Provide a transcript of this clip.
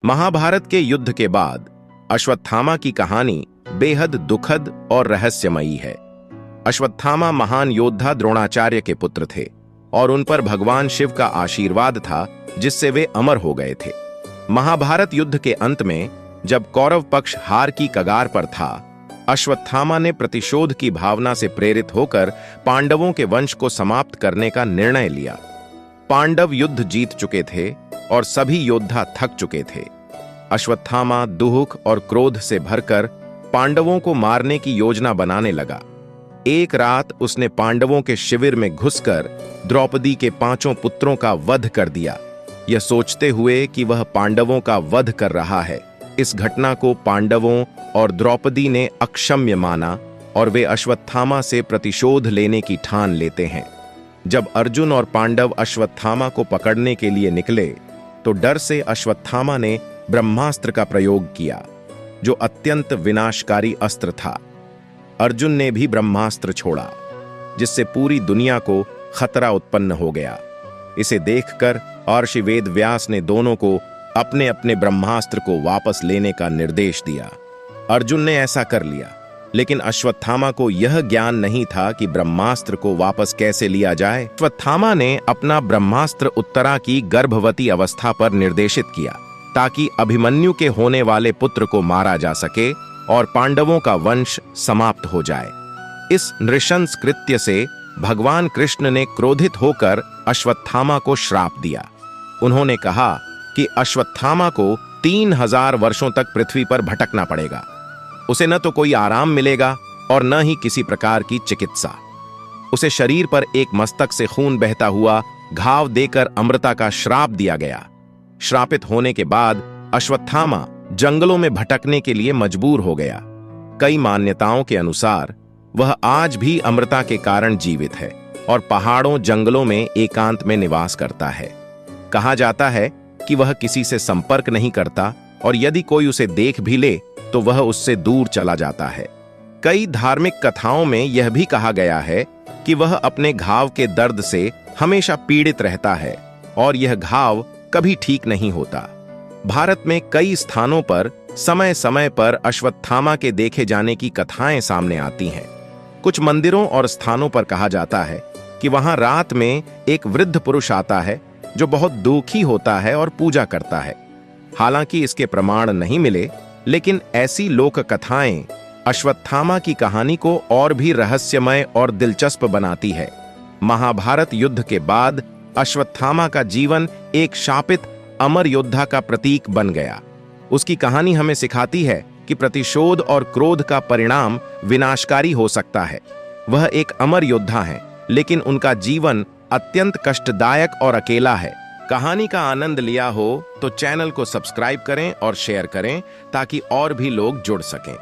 महाभारत के युद्ध के बाद अश्वत्थामा की कहानी बेहद दुखद और रहस्यमयी है। अश्वत्थामा महान योद्धा द्रोणाचार्य के पुत्र थे और उन पर भगवान शिव का आशीर्वाद था, जिससे वे अमर हो गए थे। महाभारत युद्ध के अंत में जब कौरव पक्ष हार की कगार पर था, अश्वत्थामा ने प्रतिशोध की भावना से प्रेरित होकर पांडवों के वंश को समाप्त करने का निर्णय लिया। पांडव युद्ध जीत चुके थे और सभी योद्धा थक चुके थे। अश्वत्थामा दुख और क्रोध से भरकर पांडवों को मारने की योजना बनाने लगा। एक रात उसने पांडवों के शिविर में घुसकर द्रौपदी के 5 पुत्रों का वध कर दिया, यह सोचते हुए कि वह पांडवों का वध कर रहा है। इस घटना को पांडवों और द्रौपदी ने अक्षम्य माना और वे अश्वत्थामा से प्रतिशोध लेने की ठान लेते हैं। जब अर्जुन और पांडव अश्वत्थामा को पकड़ने के लिए निकले तो डर से अश्वत्थामा ने ब्रह्मास्त्र का प्रयोग किया, जो अत्यंत विनाशकारी अस्त्र था। अर्जुन ने भी ब्रह्मास्त्र छोड़ा, जिससे पूरी दुनिया को खतरा उत्पन्न हो गया। इसे देखकर महर्षि वेद व्यास ने दोनों को अपने अपने ब्रह्मास्त्र को वापस लेने का निर्देश दिया। अर्जुन ने ऐसा कर लिया, लेकिन अश्वत्थामा को यह ज्ञान नहीं था कि ब्रह्मास्त्र को वापस कैसे लिया जाए। अश्वत्थामा ने अपना ब्रह्मास्त्र उत्तरा की गर्भवती अवस्था पर निर्देशित किया, ताकि अभिमन्यु के होने वाले पुत्र को मारा जा सके और पांडवों का वंश समाप्त हो जाए। इस नृशंस कृत्य से भगवान कृष्ण ने क्रोधित होकर अश्वत्थामा को श्राप दिया। उन्होंने कहा कि अश्वत्थामा को 3000 वर्षों तक पृथ्वी पर भटकना पड़ेगा। उसे न तो कोई आराम मिलेगा और न ही किसी प्रकार की चिकित्सा। उसे शरीर पर एक मस्तक से खून बहता हुआ घाव देकर अमृता का श्राप दिया गया। श्रापित होने के बाद अश्वत्थामा जंगलों में भटकने के लिए मजबूर हो गया। कई मान्यताओं के अनुसार वह आज भी अमृता के कारण जीवित है और पहाड़ों जंगलों में एकांत में निवास करता है। कहा जाता है कि वह किसी से संपर्क नहीं करता और यदि कोई उसे देख भी ले तो वह उससे दूर चला जाता है। कई धार्मिक कथाओं में यह भी कहा गया है कि वह अपने घाव के दर्द से हमेशा पीड़ित रहता है और यह घाव कभी ठीक नहीं होता। भारत में कई स्थानों पर समय समय पर अश्वत्थामा के देखे जाने की कथाएं सामने आती हैं। कुछ मंदिरों और स्थानों पर कहा जाता है कि वहां रात में एक वृद्ध पुरुष आता है जो बहुत दुखी होता है और पूजा करता है। हालांकि इसके प्रमाण नहीं मिले, लेकिन ऐसी लोक कथाएं अश्वत्थामा की कहानी को और भी रहस्यमय और दिलचस्प बनाती है। महाभारत युद्ध के बाद अश्वत्थामा का जीवन एक शापित अमर योद्धा का प्रतीक बन गया। उसकी कहानी हमें सिखाती है कि प्रतिशोध और क्रोध का परिणाम विनाशकारी हो सकता है। वह एक अमर योद्धा हैं, लेकिन उनका जीवन अत्यंत कष्टदायक और अकेला है। कहानी का आनंद लिया हो तो चैनल को सब्सक्राइब करें और शेयर करें, ताकि और भी लोग जुड़ सकें।